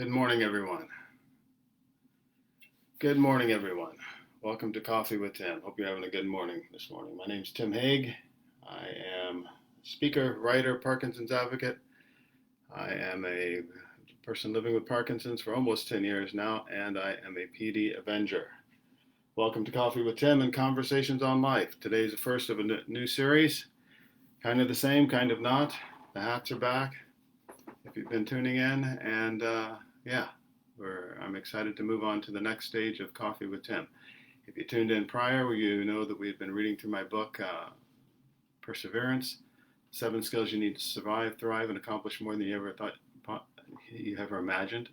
Good morning, everyone. Good morning, everyone. Welcome to Coffee with Tim. Hope you're having a good morning this morning. My name's Tim Haig. I am speaker, writer, Parkinson's advocate. I am a person living with Parkinson's for almost 10 years now, and I am a PD Avenger. Welcome to Coffee with Tim and Conversations on Life. Today's the first of a new series. Kind of the same, kind of not. The hats are back, if you've been tuning in, and I'm excited to move on to the next stage of Coffee with Tim. If you tuned in prior, you know that we've been reading through my book, Perseverance, 7 Skills You Need to Survive, Thrive, and Accomplish More Than You Ever Thought You Ever Imagined.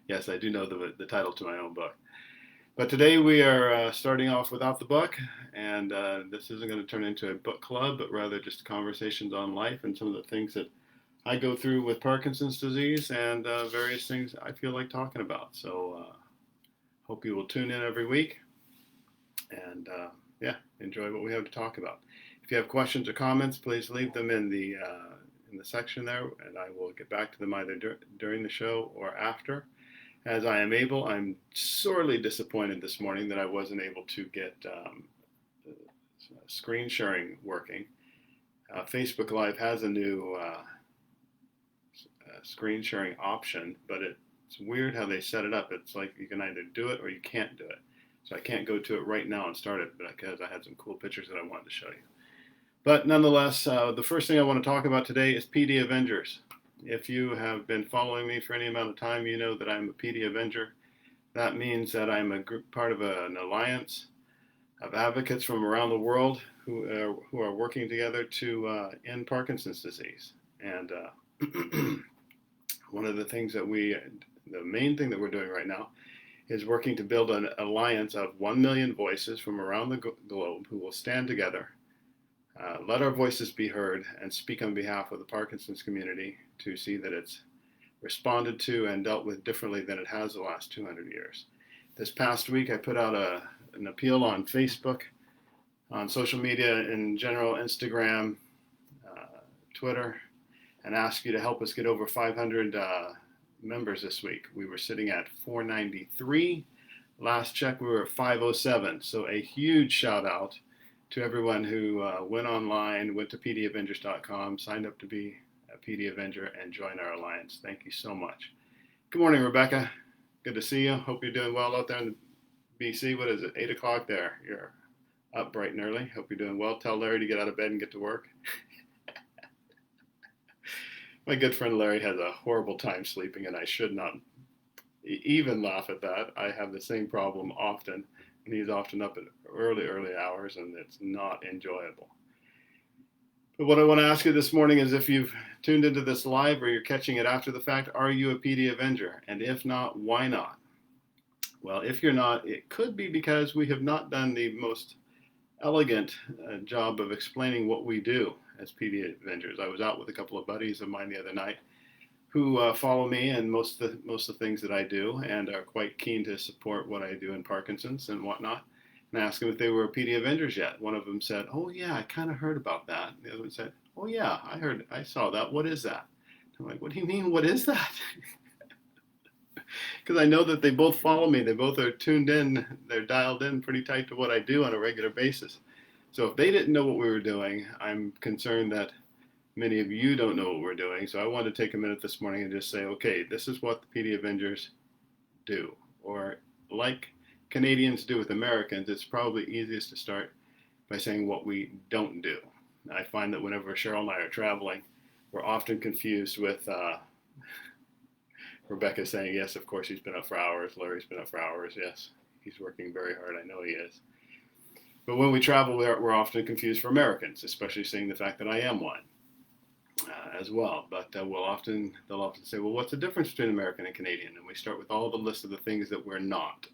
Yes, I do know the title to my own book. But today we are starting off without the book, and this isn't going to turn into a book club, but rather just conversations on life and some of the things that I go through with Parkinson's disease and various things I feel like talking about. So hope you will tune in every week and enjoy what we have to talk about. If you have questions or comments, please leave them in the section there, and I will get back to them either during the show or after, as I am able. I'm sorely disappointed this morning that I wasn't able to get screen sharing working. Facebook Live has a new screen sharing option, but it's weird how they set it up. It's like you can either do it or you can't do it. So I can't go to it right now and start it because I had some cool pictures that I wanted to show you. But nonetheless, the first thing I want to talk about today is PD Avengers. If you have been following me for any amount of time, you know that I'm a PD Avenger. That means that I'm a group, part of an alliance of advocates from around the world who are working together to end Parkinson's disease. And one of the things the main thing that we're doing right now is working to build an alliance of 1 million voices from around the globe who will stand together, let our voices be heard, and speak on behalf of the Parkinson's community to see that it's responded to and dealt with differently than it has the last 200 years. This past week, I put out an appeal on Facebook, on social media in general, Instagram, Twitter, and ask you to help us get over 500 members this week. We were sitting at 493. Last check, we were at 507. So a huge shout out to everyone who went online, went to pdavengers.com, signed up to be a PD Avenger, and join our alliance. Thank you so much. Good morning, Rebecca. Good to see you. Hope you're doing well out there in BC. What is it, 8 o'clock there? You're up bright and early. Hope you're doing well. Tell Larry to get out of bed and get to work. My good friend Larry has a horrible time sleeping, and I should not even laugh at that. I have the same problem often, and he's often up at early hours, and it's not enjoyable. But what I want to ask you this morning is, if you've tuned into this live or you're catching it after the fact, are you a PD Avenger? And if not, why not? Well, if you're not, it could be because we have not done the most elegant job of explaining what we do as PD Avengers. I was out with a couple of buddies of mine the other night who follow me and most of the things that I do and are quite keen to support what I do in Parkinson's and whatnot. And I asked them if they were PD Avengers yet. One of them said, "Oh yeah, I kind of heard about that." The other one said, "Oh yeah, I saw that. What is that?" I'm like, "What do you mean, what is that?" Because I know that they both follow me. They both are tuned in. They're dialed in pretty tight to what I do on a regular basis. So if they didn't know what we were doing, I'm concerned that many of you don't know what we're doing. So I want to take a minute this morning and just say, okay, this is what the PD Avengers do. Or like Canadians do with Americans, it's probably easiest to start by saying what we don't do. I find that whenever Cheryl and I are traveling, we're often confused with Rebecca saying, yes, of course, he's been up for hours. Larry's been up for hours. Yes, he's working very hard. I know he is. But when we travel, we're often confused for Americans, especially seeing the fact that I am one as well. But they'll often say, well, what's the difference between American and Canadian? And we start with all the list of the things that we're not.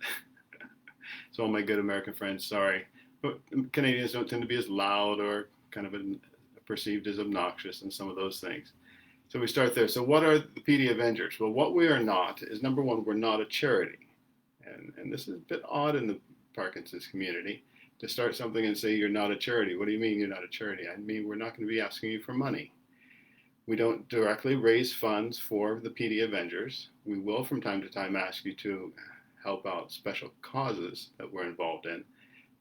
So all my good American friends, sorry, but Canadians don't tend to be as loud or kind of perceived as obnoxious and some of those things. So we start there. So what are the PD Avengers? Well, what we are not is, number one, we're not a charity. And this is a bit odd in the Parkinson's community to start something and say you're not a charity. What do you mean you're not a charity? I mean, we're not going to be asking you for money. We don't directly raise funds for the PD Avengers. We will from time to time ask you to help out special causes that we're involved in.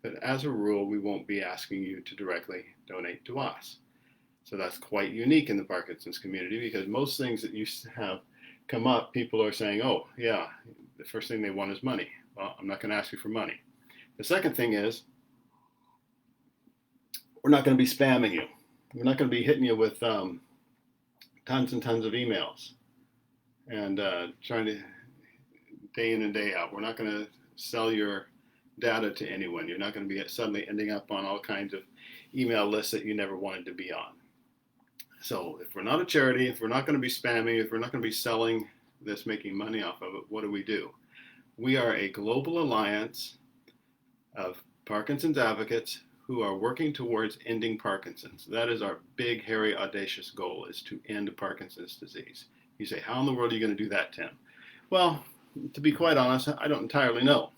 But as a rule, we won't be asking you to directly donate to us. So that's quite unique in the Parkinson's community, because most things that you have come up, people are saying, oh, yeah, the first thing they want is money. Well, I'm not going to ask you for money. The second thing is, we're not going to be spamming you. We're not going to be hitting you with tons and tons of emails and trying to day in and day out. We're not going to sell your data to anyone. You're not going to be suddenly ending up on all kinds of email lists that you never wanted to be on. So if we're not a charity, if we're not going to be spamming, if we're not going to be selling this, making money off of it, what do? We are a global alliance of Parkinson's advocates who are working towards ending Parkinson's. That is our big, hairy, audacious goal, is to end Parkinson's disease. You say, how in the world are you going to do that, Tim? Well, to be quite honest, I don't entirely know.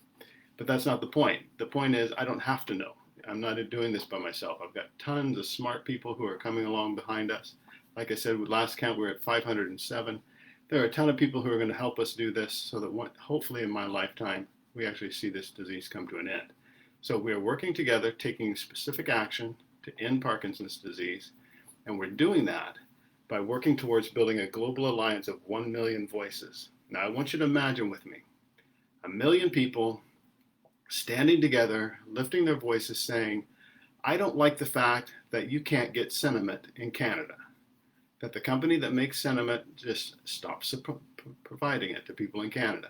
But that's not the point. The point is, I don't have to know. I'm not doing this by myself. I've got tons of smart people who are coming along behind us. Like I said, with last count, we're at 507. There are a ton of people who are going to help us do this so that hopefully in my lifetime, we actually see this disease come to an end. So we are working together, taking specific action to end Parkinson's disease. And we're doing that by working towards building a global alliance of 1 million voices. Now, I want you to imagine with me, 1 million people standing together, lifting their voices, saying, I don't like the fact that you can't get Sentiment in Canada, that the company that makes Sentiment just stops providing it to people in Canada.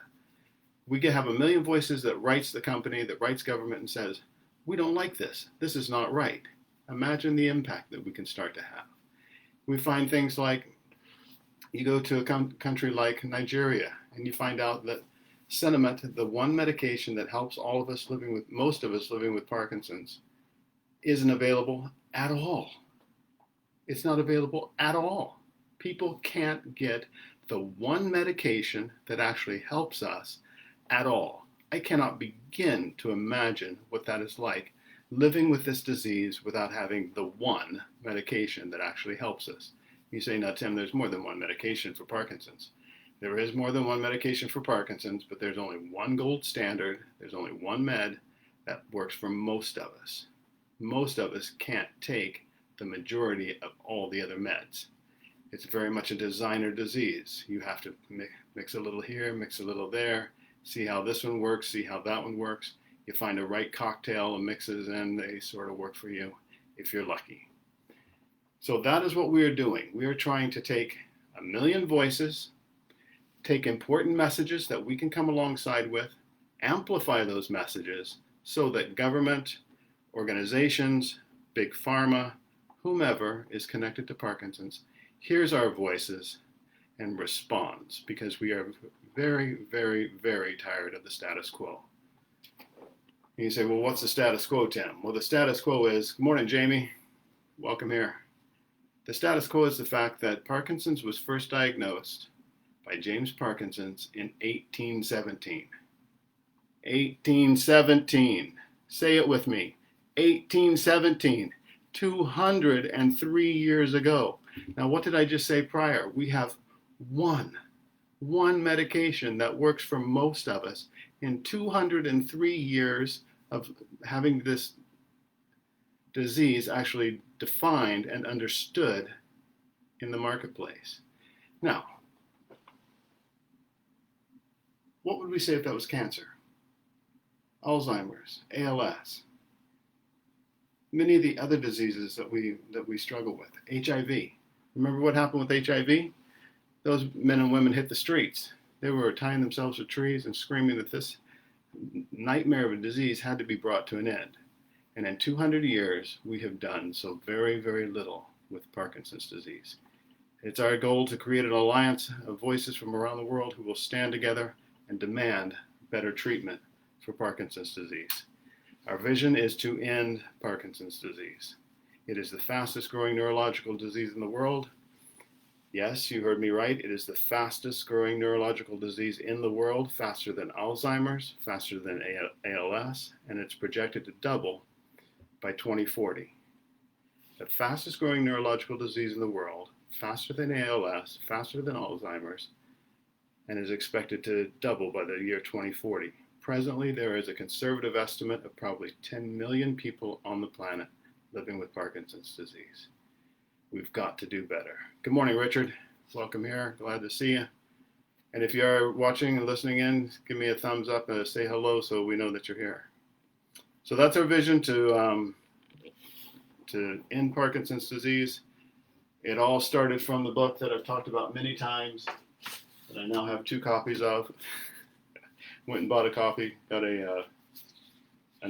We can have 1 million voices that writes the company, that writes government and says, we don't like this. This is not right. Imagine the impact that we can start to have. We find things like, you go to a country like Nigeria and you find out that Sentiment, the one medication that helps most of us living with Parkinson's, isn't available at all. It's not available at all. People can't get the one medication that actually helps us at all. I cannot begin to imagine what that is like, living with this disease without having the one medication that actually helps us. You say, now, Tim, there's more than one medication for Parkinson's. There is more than one medication for Parkinson's, but there's only one gold standard. There's only one med that works for most of us. Most of us can't take the majority of all the other meds. It's very much a designer disease. You have to mix a little here, mix a little there, see how this one works, see how that one works. You find a right cocktail and mixes, and they sort of work for you if you're lucky. So that is what we are doing. We are trying to take 1 million voices, take important messages that we can come alongside with, amplify those messages so that government, organizations, big pharma, whomever is connected to Parkinson's, hears our voices and responds, because we are very, very, very tired of the status quo. And you say, well, what's the status quo, Tim? Well, the status quo is, good morning, Jamie. Welcome here. The status quo is the fact that Parkinson's was first diagnosed by James Parkinson's in 1817. 1817. Say it with me. 1817. 203 years ago. Now, what did I just say prior? We have one medication that works for most of us in 203 years of having this disease actually defined and understood in the marketplace. Now, what would we say if that was cancer? Alzheimer's, ALS, many of the other diseases that we struggle with, HIV. Remember what happened with HIV? Those men and women hit the streets. They were tying themselves to trees and screaming that this nightmare of a disease had to be brought to an end. And in 200 years, we have done so very, very little with Parkinson's disease. It's our goal to create an alliance of voices from around the world who will stand together and demand better treatment for Parkinson's disease. Our vision is to end Parkinson's disease. It is the fastest growing neurological disease in the world. Yes, you heard me right. It is the fastest growing neurological disease in the world, faster than Alzheimer's, faster than ALS, and it's projected to double by 2040. The fastest growing neurological disease in the world, faster than ALS, faster than Alzheimer's, and is expected to double by the year 2040. Presently, there is a conservative estimate of probably 10 million people on the planet living with Parkinson's disease. We've got to do better. Good morning, Richard. Welcome here. Glad to see you. And if you are watching and listening in, give me a thumbs up and say hello so we know that you're here. So that's our vision to end Parkinson's disease. It all started from the book that I've talked about many times, that I now have 2 copies of. Went and bought a copy, got an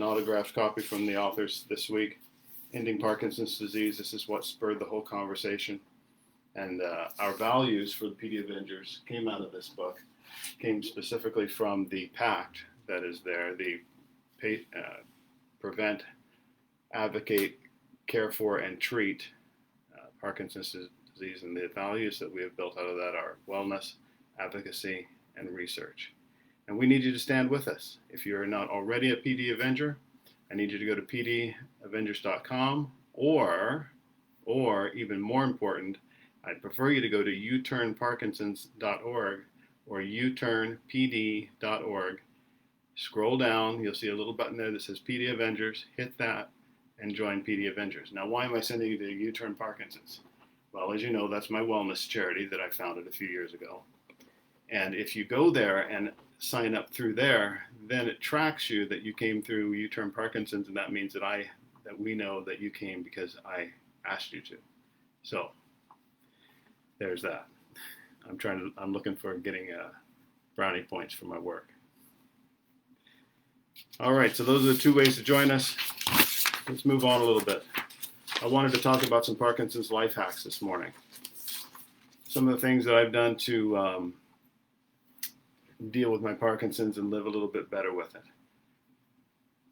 autographed copy from the authors this week. Ending Parkinson's Disease. This is what spurred the whole conversation. And our values for the PD Avengers came out of this book, came specifically from the pact that is there, the prevent, advocate, care for, and treat Parkinson's disease. And the values that we have built out of that are wellness, advocacy, and research. And we need you to stand with us. If you're not already a PD Avenger, I need you to go to pdavengers.com, or even more important, I'd prefer you to go to uturnparkinsons.org or uturnpd.org. Scroll down, you'll see a little button there that says PD Avengers. Hit that and join PD Avengers. Now, why am I sending you to U-Turn Parkinson's? Well, as you know, that's my wellness charity that I founded a few years ago. And if you go there and sign up through there, then it tracks you that you came through U-Turn Parkinson's, and that means that we know that you came because I asked you to. So there's that. I'm looking for getting brownie points for my work. All right, so those are the 2 ways to join us. Let's move on a little bit. I wanted to talk about some Parkinson's life hacks this morning. Some of the things that I've done to deal with my Parkinson's and live a little bit better with it.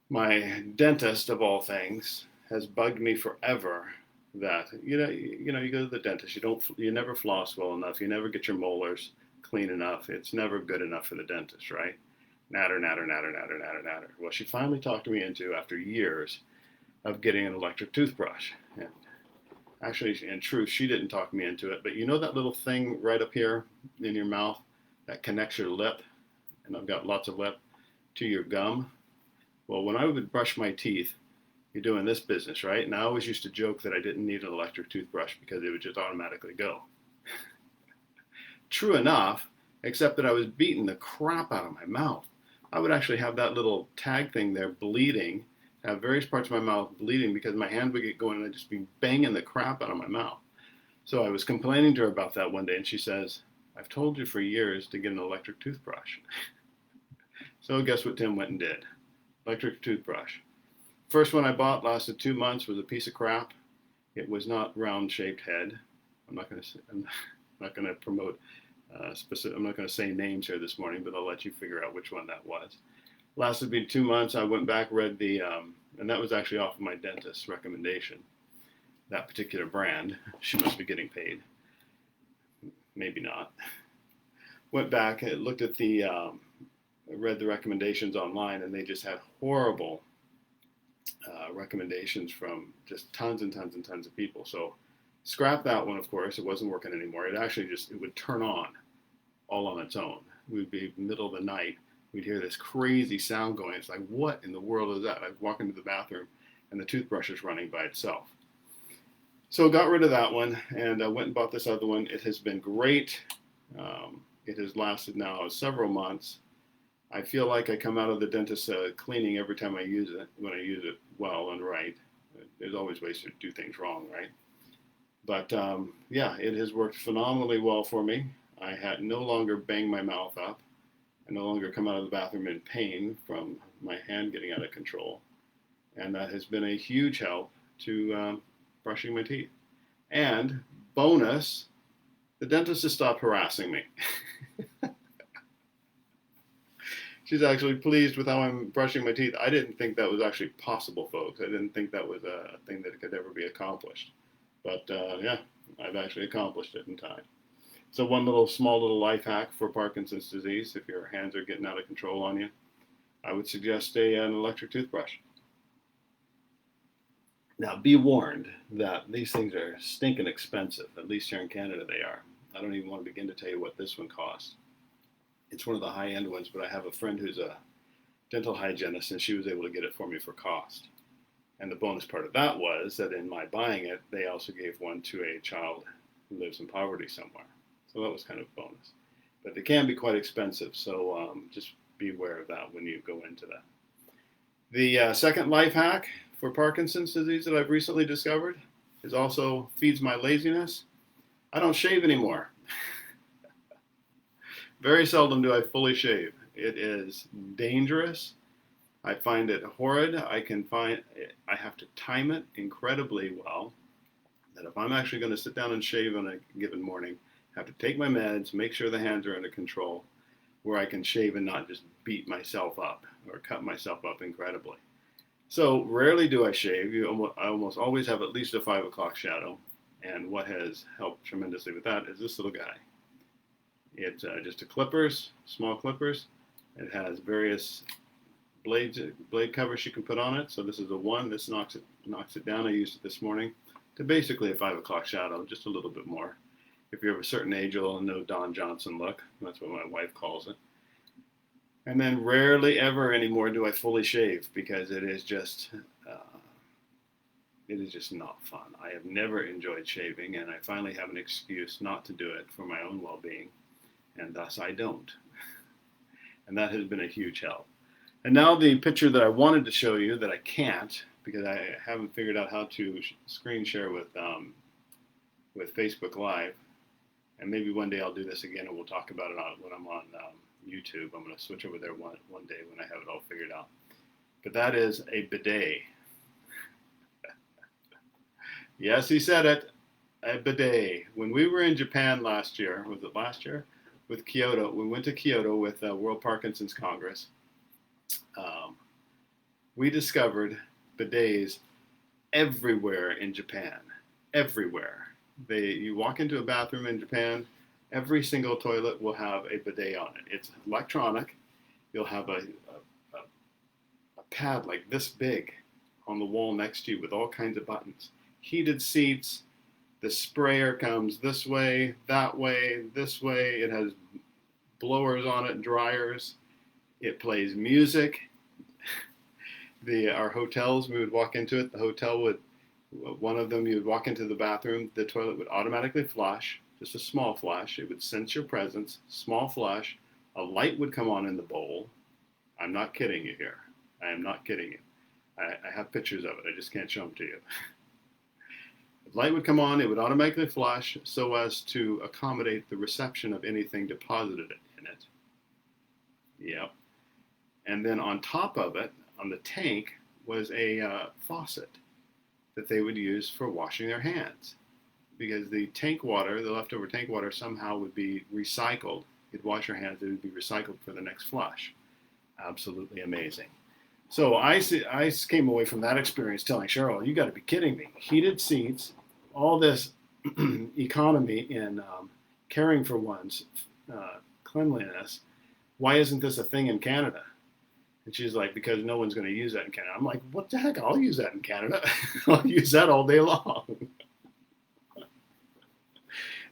My dentist, of all things, has bugged me forever that you go to the dentist, you never floss well enough, you never get your molars clean enough. It's never good enough for the dentist, right? Natter. Well, she finally talked me into, after years of getting an electric toothbrush. And actually, in truth, she didn't talk me into it, but you know that little thing right up here in your mouth that connects your lip, and I've got lots of lip, to your gum? Well, when I would brush my teeth, you're doing this business, right? And I always used to joke that I didn't need an electric toothbrush because it would just automatically go. True enough, except that I was beating the crap out of my mouth. I would actually have that little tag thing there bleeding, have various parts of my mouth bleeding because my hand would get going and I'd just be banging the crap out of my mouth. So I was complaining to her about that one day, and she says, I've told you for years to get an electric toothbrush. So guess what Tim went and did? Electric toothbrush. First one I bought lasted 2 months, was a piece of crap. It was not round-shaped head. I'm not going to promote specific. I'm not going to say names here this morning, but I'll let you figure out which one that was. Lasted me 2 months. I went back, read the, and that was actually off of my dentist's recommendation. That particular brand. She must be getting paid. Maybe not. Went back and looked at read the recommendations online, and they just had horrible recommendations from just tons and tons and tons of people. So scrap that one, of course. It wasn't working anymore. It actually it would turn on all on its own. It would be middle of the night. We'd hear this crazy sound going. It's like, what in the world is that? I'd walk into the bathroom, and the toothbrush is running by itself. So got rid of that one, and I went and bought this other one. It has been great. It has lasted now several months. I feel like I come out of the dentist cleaning every time I use it, when I use it well and right. There's always ways to do things wrong, right? But yeah, it has worked phenomenally well for me. I had no longer bang my mouth up. I no longer come out of the bathroom in pain from my hand getting out of control. And that has been a huge help to brushing my teeth. And bonus, the dentist has stopped harassing me. She's actually pleased with how I'm brushing my teeth. I didn't think that was actually possible, folks. I didn't think that was a thing that could ever be accomplished. But yeah, I've actually accomplished it in time. So one small little life hack for Parkinson's disease, if your hands are getting out of control on you, I would suggest an electric toothbrush. Now, be warned that these things are stinking expensive. At least here in Canada, they are. I don't even want to begin to tell you what this one costs. It's one of the high-end ones, but I have a friend who's a dental hygienist, and she was able to get it for me for cost. And the bonus part of that was that in my buying it, they also gave one to a child who lives in poverty somewhere. So that was kind of a bonus. But they can be quite expensive, so just be aware of that when you go into that. The second life hack for Parkinson's disease that I've recently discovered is also feeds my laziness. I don't shave anymore. Very seldom do I fully shave. It is dangerous. I find it horrid. I have to time it incredibly well. That if I'm actually going to sit down and shave on a given morning, I have to take my meds, make sure the hands are under control, where I can shave and not just beat myself up or cut myself up incredibly. So rarely do I shave. I almost always have at least a 5 o'clock shadow. And what has helped tremendously with that is this little guy. It's just a clippers, small clippers. It has various blade covers you can put on it. So this is a one. This knocks it down. I used it this morning to basically a 5 o'clock shadow, just a little bit more. If you're of a certain age, you'll know Don Johnson look. That's what my wife calls it. And then rarely ever anymore do I fully shave because it is just not fun. I have never enjoyed shaving, and I finally have an excuse not to do it for my own well-being, and thus I don't. And that has been a huge help. And now the picture that I wanted to show you that I can't because I haven't figured out how to screen share with Facebook Live. And maybe one day I'll do this again and we'll talk about it when I'm on YouTube. I'm going to switch over there one day when I have it all figured out. But that is a bidet. Yes, he said it. A bidet. When we were in Japan last year, was it last year? With Kyoto. We went to Kyoto with World Parkinson's Congress. We discovered bidets everywhere in Japan. Everywhere. You walk into a bathroom in Japan, every single toilet will have a bidet on it. It's electronic. You'll have a pad like this big on the wall next to you with all kinds of buttons. Heated seats. The sprayer comes this way, that way, this way. It has blowers on it, dryers. It plays music. Our hotels, we would walk into it. The hotel would, one of them, you would walk into the bathroom. The toilet would automatically flush, just a small flush. It would sense your presence, small flush. A light would come on in the bowl. I'm not kidding you here. I am not kidding you. I have pictures of it. I just can't show them to you. The light would come on. It would automatically flush so as to accommodate the reception of anything deposited in it. Yep. And then on top of it, on the tank, was a faucet that they would use for washing their hands. Because the tank water, the leftover tank water, somehow would be recycled. You'd wash your hands, it would be recycled for the next flush. Absolutely amazing. So I came away from that experience telling Cheryl, you got to be kidding me. Heated seats, all this economy in caring for one's cleanliness. Why isn't this a thing in Canada? And she's like, because no one's going to use that in Canada. I'm like, what the heck? I'll use that in Canada. I'll use that all day long.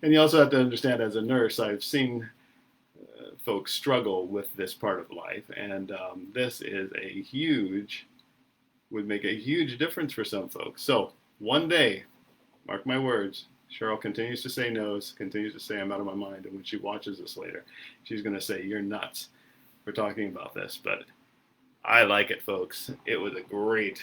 And you also have to understand, as a nurse, I've seen folks struggle with this part of life. And this is would make a huge difference for some folks. So one day, mark my words, Cheryl continues to say no's, continues to say I'm out of my mind. And when she watches this later, she's going to say, you're nuts for talking about this. But I like it, folks. It was a great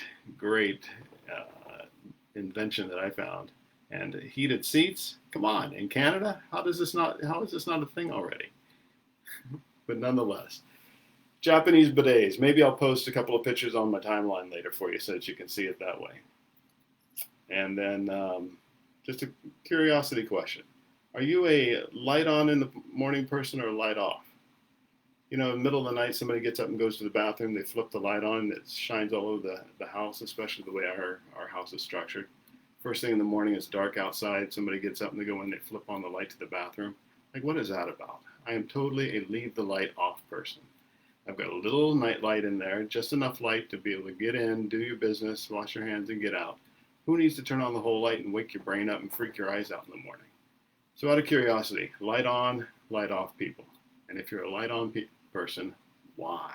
invention that I found. And heated seats, come on, in Canada, how is this not a thing already? But nonetheless, Japanese bidets. Maybe I'll post a couple of pictures on my timeline later for you so that you can see it that way. And then just a curiosity question. Are you a light on in the morning person or a light off? You know, in the middle of the night, somebody gets up and goes to the bathroom, they flip the light on, and it shines all over the house, especially the way our house is structured. First thing in the morning, it's dark outside, somebody gets up and they go in, they flip on the light to the bathroom. Like, what is that about? I am totally a leave the light off person. I've got a little night light in there, just enough light to be able to get in, do your business, wash your hands, and get out. Who needs to turn on the whole light and wake your brain up and freak your eyes out in the morning? So out of curiosity, light on, light off people. And if you're a light on person, why?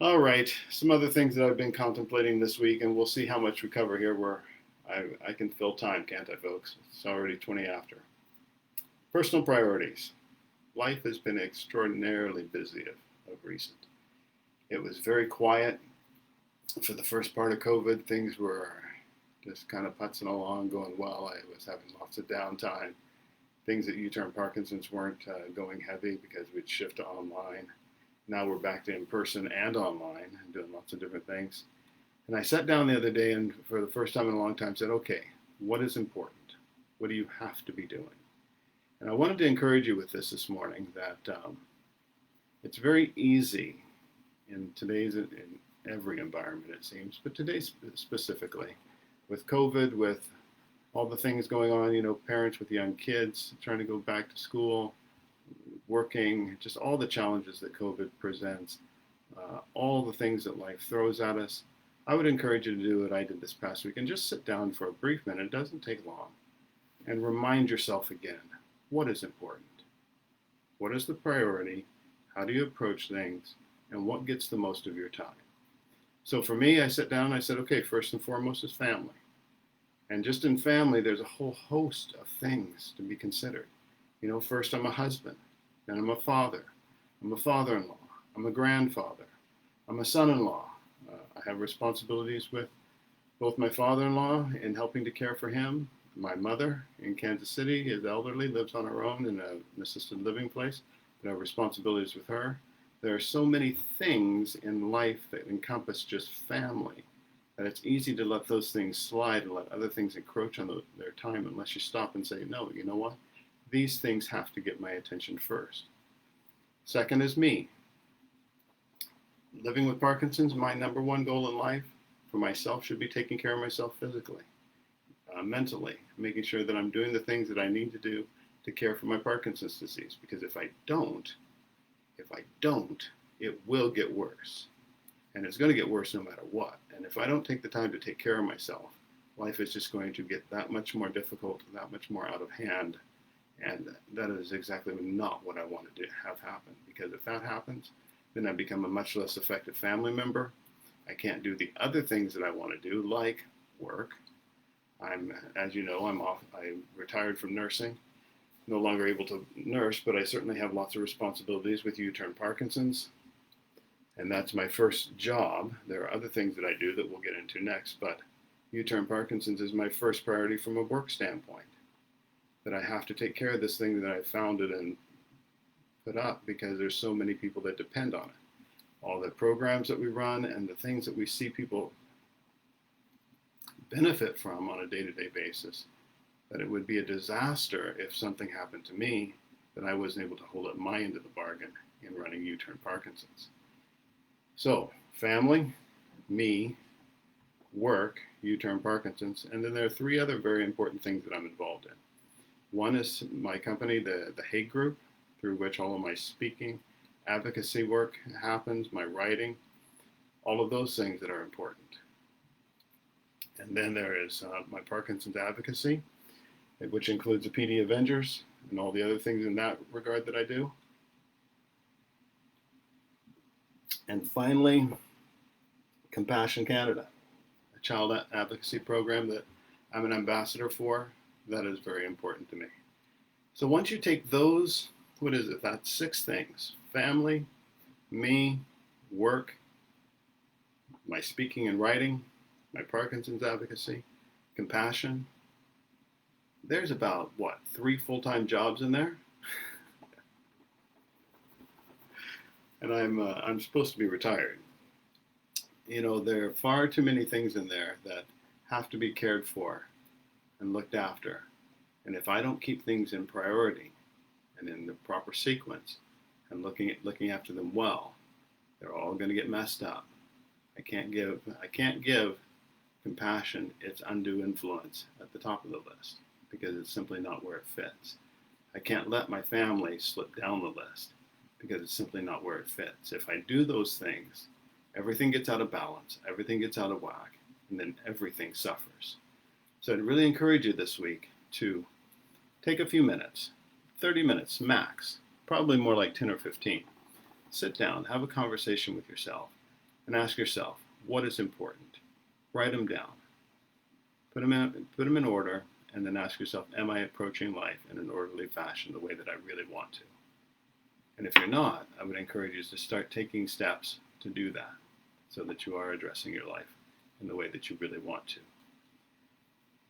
All right, some other things that I've been contemplating this week, and we'll see how much we cover here. Where I can fill time, can't I, folks? It's already 20 after. Personal priorities. Life has been extraordinarily busy of recent. It was very quiet for the first part of COVID. Things were just kind of putzing along, going well. I was having lots of downtime. Things at U-Turn Parkinson's weren't going heavy because we'd shift to online. Now we're back to in-person and online and doing lots of different things. And I sat down the other day and for the first time in a long time said, okay, what is important? What do you have to be doing? And I wanted to encourage you with this morning that it's very easy in today's, in every environment it seems, but today specifically, with COVID, with all the things going on, parents with young kids trying to go back to school, working, just all the challenges that COVID presents, all the things that life throws at us. I would encourage you to do what I did this past week and just sit down for a brief minute. It doesn't take long. And remind yourself again, what is important? What is the priority? How do you approach things? And what gets the most of your time? So for me, I sat down and I said, okay, first and foremost is family. And just in family, there's a whole host of things to be considered. First I'm a husband, then I'm a father, I'm a father-in-law, I'm a grandfather, I'm a son-in-law. I have responsibilities with both my father-in-law in helping to care for him. My mother in Kansas City is elderly, lives on her own in an assisted living place, but I have responsibilities with her. There are so many things in life that encompass just family that it's easy to let those things slide and let other things encroach on their time unless you stop and say, no, you know what? These things have to get my attention first. Second is me. Living with Parkinson's, my number one goal in life for myself should be taking care of myself physically, mentally, making sure that I'm doing the things that I need to do to care for my Parkinson's disease. Because if I don't, it will get worse. And it's going to get worse no matter what. And if I don't take the time to take care of myself, life is just going to get that much more difficult, that much more out of hand. And that is exactly not what I want to have happen. Because if that happens, then I become a much less effective family member. I can't do the other things that I want to do, like work. As you know, I retired from nursing. No longer able to nurse, but I certainly have lots of responsibilities with U-Turn Parkinson's. And that's my first job. There are other things that I do that we'll get into next, but U-Turn Parkinson's is my first priority from a work standpoint. That I have to take care of this thing that I founded and put up because there's so many people that depend on it. All the programs that we run and the things that we see people benefit from on a day-to-day basis, that it would be a disaster if something happened to me that I wasn't able to hold up my end of the bargain in running U-Turn Parkinson's. So, family, me, work, U-Turn Parkinson's, and then there are three other very important things that I'm involved in. One is my company, the Hague Group, through which all of my speaking, advocacy work happens, my writing, all of those things that are important. And then there is my Parkinson's advocacy, which includes the PD Avengers and all the other things in that regard that I do. And finally, Compassion Canada, a child advocacy program that I'm an ambassador for. That is very important to me. So once you take those, that's 6 things: family, me, work, my speaking and writing, my Parkinson's advocacy, compassion. There's about, 3 full-time jobs in there? And I'm supposed to be retired. There are far too many things in there that have to be cared for and looked after. And if I don't keep things in priority and in the proper sequence and looking after them well, they're all going to get messed up. I can't give compassion its undue influence at the top of the list because it's simply not where it fits. I can't let my family slip down the list because it's simply not where it fits. If I do those things, everything gets out of balance, everything gets out of whack, and then everything suffers. So I'd really encourage you this week to take a few minutes, 30 minutes max, probably more like 10 or 15. Sit down, have a conversation with yourself, and ask yourself, what is important? Write them down. Put them in order, and then ask yourself, am I approaching life in an orderly fashion the way that I really want to? And if you're not, I would encourage you to start taking steps to do that so that you are addressing your life in the way that you really want to.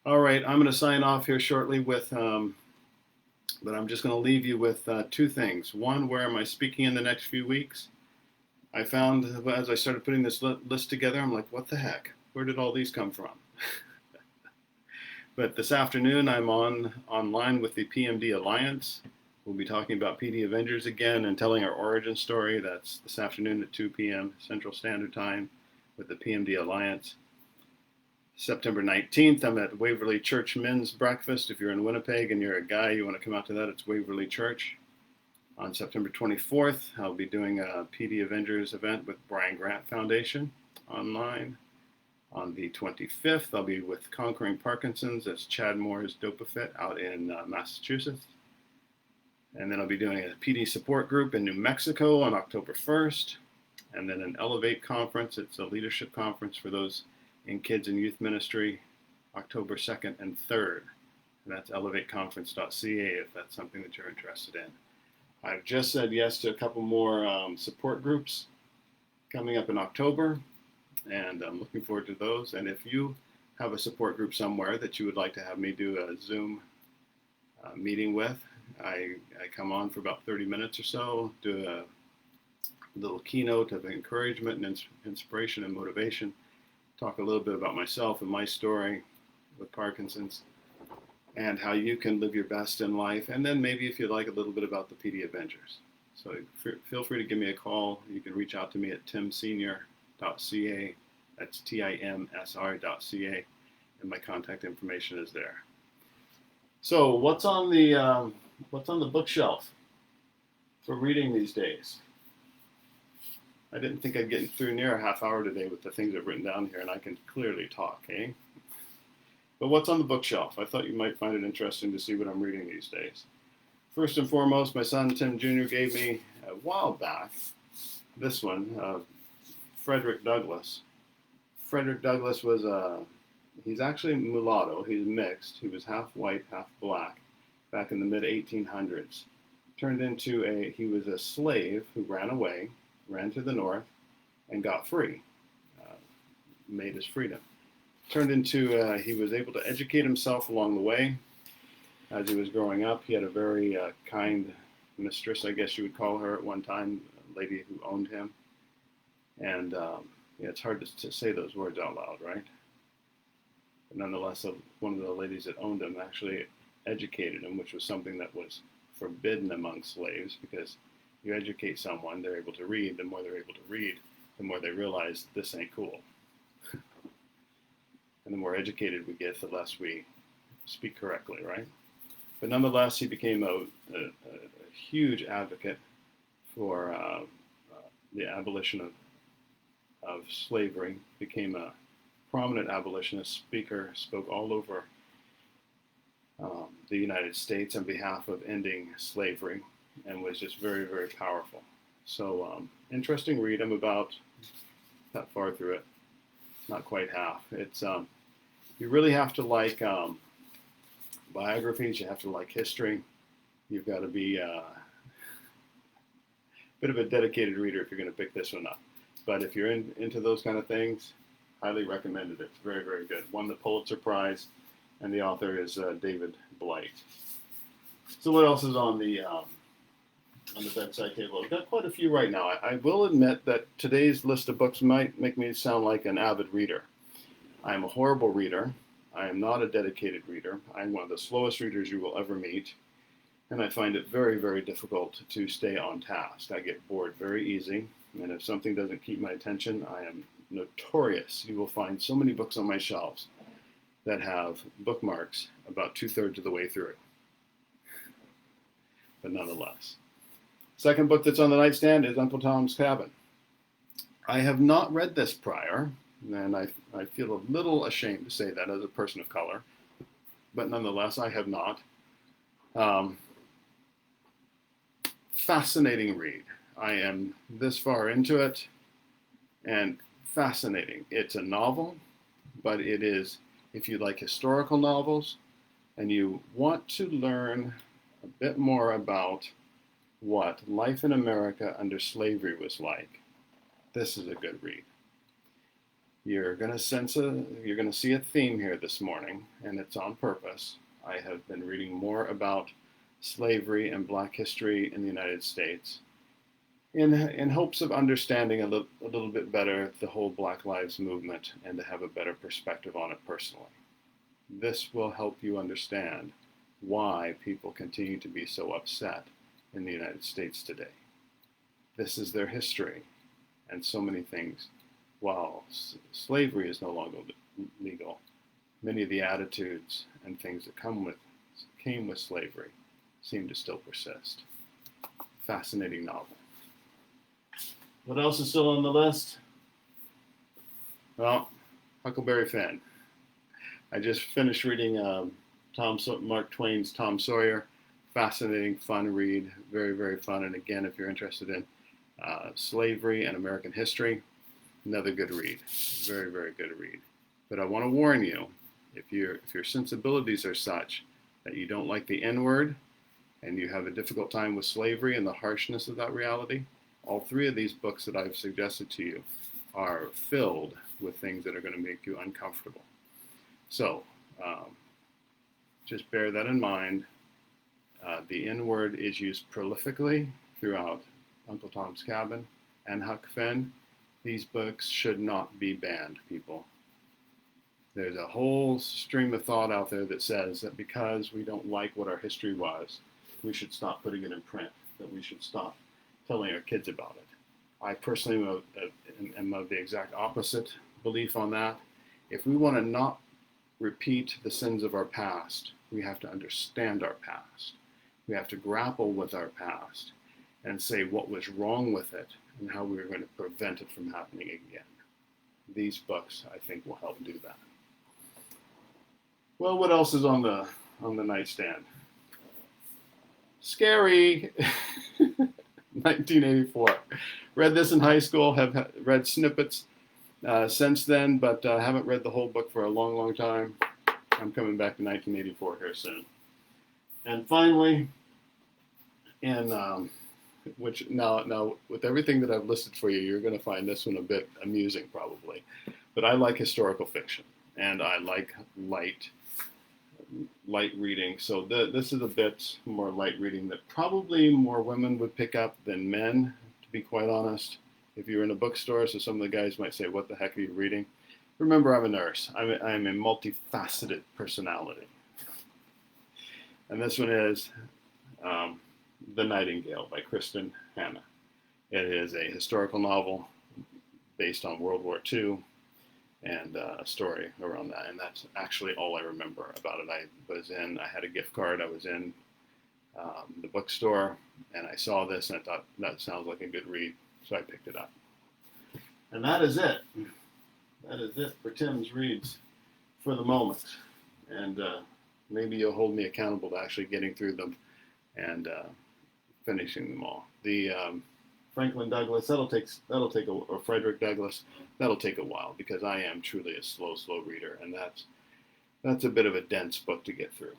All right, I'm going to sign off here shortly but I'm just going to leave you with two things. One, where am I speaking in the next few weeks? I found as I started putting this list together, I'm like, what the heck? Where did all these come from? But this afternoon, I'm online with the PMD Alliance. We'll be talking about PD Avengers again and telling our origin story. That's this afternoon at 2 p.m. Central Standard Time with the PMD Alliance. September 19th, I'm at Waverly Church Men's Breakfast. If you're in Winnipeg and you're a guy, you want to come out to that, it's Waverly Church. On September 24th, I'll be doing a PD Avengers event with Brian Grant Foundation online. On the 25th, I'll be with Conquering Parkinson's. That's Chad Moore's Dopafit out in Massachusetts. And then I'll be doing a PD support group in New Mexico on October 1st. And then an Elevate conference. It's a leadership conference for those in kids and youth ministry, October 2nd and 3rd. And that's elevateconference.ca if that's something that you're interested in. I've just said yes to a couple more support groups coming up in October. And I'm looking forward to those. And if you have a support group somewhere that you would like to have me do a Zoom meeting with, I come on for about 30 minutes or so, do a little keynote of encouragement and inspiration and motivation, talk a little bit about myself and my story with Parkinson's and how you can live your best in life. And then maybe if you'd like a little bit about the PD Avengers. So feel free to give me a call. You can reach out to me at timsenior.ca. That's timsr.ca, and my contact information is there. So what's on the bookshelf for reading these days? I didn't think I'd get through near a half hour today with the things I've written down here, and I can clearly talk, eh? But what's on the bookshelf? I thought you might find it interesting to see what I'm reading these days. First and foremost, my son Tim Jr. gave me a while back this one, Frederick Douglass. Frederick Douglass was he's actually mulatto, he's mixed, he was half white, half black, back in the mid-1800s. He was a slave who ran away, ran to the north, and got free, made his freedom. He was able to educate himself along the way. As he was growing up, he had a very kind mistress, I guess you would call her at one time, a lady who owned him. And it's hard to say those words out loud, right? But nonetheless, one of the ladies that owned him actually educated him, which was something that was forbidden among slaves, because you educate someone, they're able to read. The more they're able to read, the more they realize this ain't cool. And the more educated we get, the less we speak correctly, right? But nonetheless, he became a huge advocate for the abolition of slavery, became a prominent abolitionist speaker, spoke all over the United States on behalf of ending slavery, and was just very, very powerful. So interesting read. I'm about that far through it, not quite half. It's you really have to like biographies. You have to like history. You've got to be a bit of a dedicated reader if you're going to pick this one up. But if you're into those kind of things, highly recommended it. It's very, very good. Won the Pulitzer Prize, and the author is David Blight. So what else is on the bedside table? I've got quite a few right now. I will admit that today's list of books might make me sound like an avid reader. I am a horrible reader. I am not a dedicated reader. I'm one of the slowest readers you will ever meet, and I find it very, very difficult to stay on task. I get bored very easy, and if something doesn't keep my attention, I am notorious. You will find so many books on my shelves that have bookmarks about 2/3 of the way through. But nonetheless. Second book that's on the nightstand is Uncle Tom's Cabin. I have not read this prior, and I I feel a little ashamed to say that as a person of color, but nonetheless, I have not. Um, Fascinating read. I am this far into it, and fascinating. It's a novel, but it is, if you like historical novels and you want to learn a bit more about what life in America under slavery was like, this is a good read. You're going to see a theme here this morning, and it's on purpose. I have been reading more about slavery and black history in the United States in hopes of understanding a little bit better the whole Black Lives Movement and to have a better perspective on it personally. This will help you understand why people continue to be so upset in the United States today. This is their history, and so many things. While slavery is no longer legal, many of the attitudes and things that came with slavery seem to still persist. Fascinating novel. What else is still on the list? Well, Huckleberry Finn. I just finished reading Mark Twain's Tom Sawyer. Fascinating, fun read. Very, very fun. And again, if you're interested in slavery and American history, another good read. Very, very good read. But I want to warn you, if your sensibilities are such that you don't like the N-word and you have a difficult time with slavery and the harshness of that reality, all three of these books that I've suggested to you are filled with things that are going to make you uncomfortable. So just bear that in mind. The N-word is used prolifically throughout Uncle Tom's Cabin and Huck Finn. These books should not be banned, people. There's a whole stream of thought out there that says that because we don't like what our history was, we should stop putting it in print, that we should stop telling our kids about it. I personally am of the exact opposite belief on that. If we want to not repeat the sins of our past, we have to understand our past. We have to grapple with our past and say what was wrong with it and how we were going to prevent it from happening again. These books, I think, will help do that. Well, what else is on the nightstand? Scary. 1984. Read this in high school, have read snippets since then, but haven't read the whole book for a long, long time. I'm coming back to 1984 here soon. And finally, which now with everything that I've listed for you, you're going to find this one a bit amusing probably. But I like historical fiction, and I like light reading. So this is a bit more light reading that probably more women would pick up than men, to be quite honest. If you're in a bookstore, so some of the guys might say, what the heck are you reading? Remember, I'm a nurse. I'm a multifaceted personality. And this one is The Nightingale by Kristen Hanna. It is a historical novel based on World War II and a story around that. And that's actually all I remember about it. I had a gift card. I was in the bookstore and I saw this and I thought that sounds like a good read. So I picked it up. And that is it. That is it for Tim's reads for the moment. And maybe you'll hold me accountable to actually getting through them and finishing them all. The Franklin Douglas, or Frederick Douglass, that'll take a while because I am truly a slow reader, and that's a bit of a dense book to get through.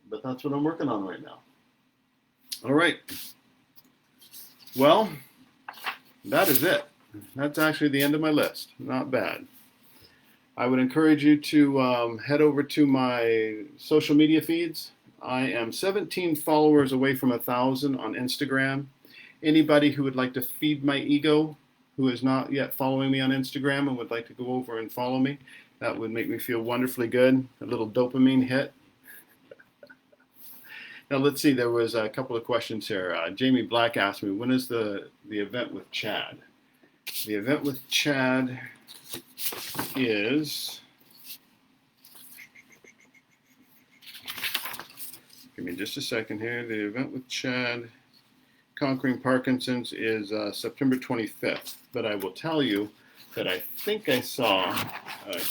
But that's what I'm working on right now. All right. Well, that is it. That's actually the end of my list. Not bad. I would encourage you to head over to my social media feeds. I am 17 followers away from 1,000 on Instagram. Anybody who would like to feed my ego, who is not yet following me on Instagram and would like to go over and follow me, that would make me feel wonderfully good. A little dopamine hit. Now let's see, there was a couple of questions here. Jamie Black asked me, when is the event with Chad? The event with Chad is, give me just a second here. The event with Chad, Conquering Parkinson's, is September 25th. But I will tell you that I think I saw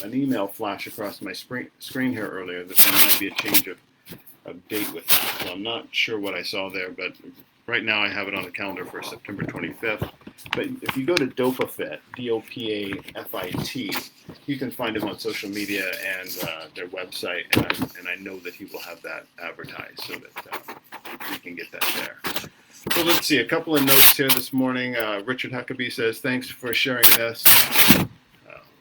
an email flash across my screen here earlier that there might be a change of date with that. So I'm not sure what I saw there, but right now I have it on the calendar for September 25th. But if you go to DOPAFIT, D-O-P-A-F-I-T, you can find him on social media and their website, and I know that he will have that advertised so that we can get that there. So let's see, a couple of notes here this morning. Richard Huckabee says, thanks for sharing this.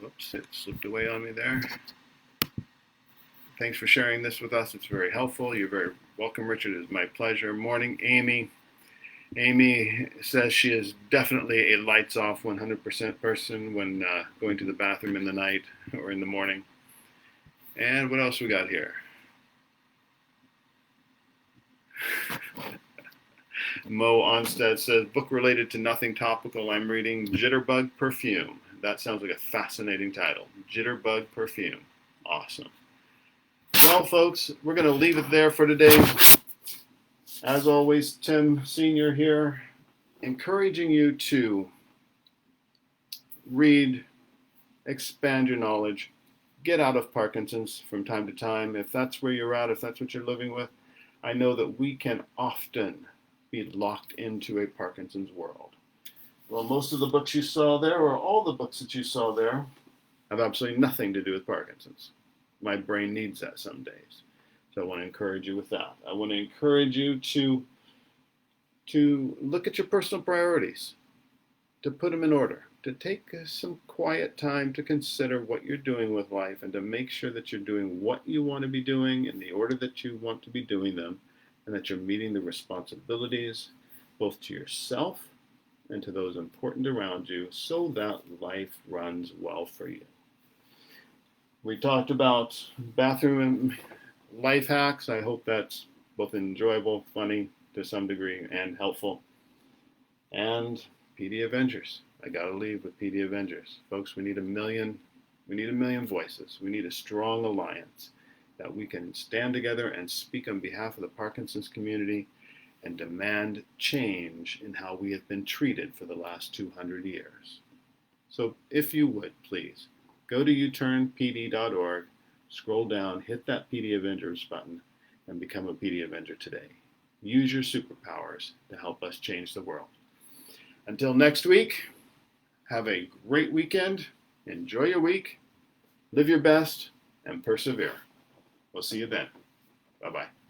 Whoops, it slipped away on me there. Thanks for sharing this with us. It's very helpful. You're very welcome, Richard. It's my pleasure. Morning, Amy. Amy says she is definitely a lights off 100% person when going to the bathroom in the night or in the morning. And what else we got here? Mo Onstead says, book related to nothing topical. I'm reading Jitterbug Perfume. That sounds like a fascinating title. Jitterbug Perfume. Awesome. Well, folks, we're going to leave it there for today. As always, Tim Sr. here, encouraging you to read, expand your knowledge, get out of Parkinson's from time to time. If that's where you're at, if that's what you're living with, I know that we can often be locked into a Parkinson's world. Well, most of the books you saw there, or all the books that you saw there, have absolutely nothing to do with Parkinson's. My brain needs that some days. So I want to encourage you with that. I want to encourage you to look at your personal priorities, to put them in order, to take some quiet time to consider what you're doing with life and to make sure that you're doing what you want to be doing in the order that you want to be doing them, and that you're meeting the responsibilities both to yourself and to those important around you so that life runs well for you. We talked about bathroom and life hacks. I hope that's both enjoyable, funny to some degree, and helpful. And PD Avengers. I gotta leave with PD Avengers. Folks, we need a million voices. We need a strong alliance that we can stand together and speak on behalf of the Parkinson's community and demand change in how we have been treated for the last 200 years. So if you would, please, go to uturnpd.org, scroll down, hit that PD Avengers button, and become a PD Avenger today. Use your superpowers to help us change the world. Until next week, have a great weekend, enjoy your week, live your best, and persevere. We'll see you then. Bye-bye.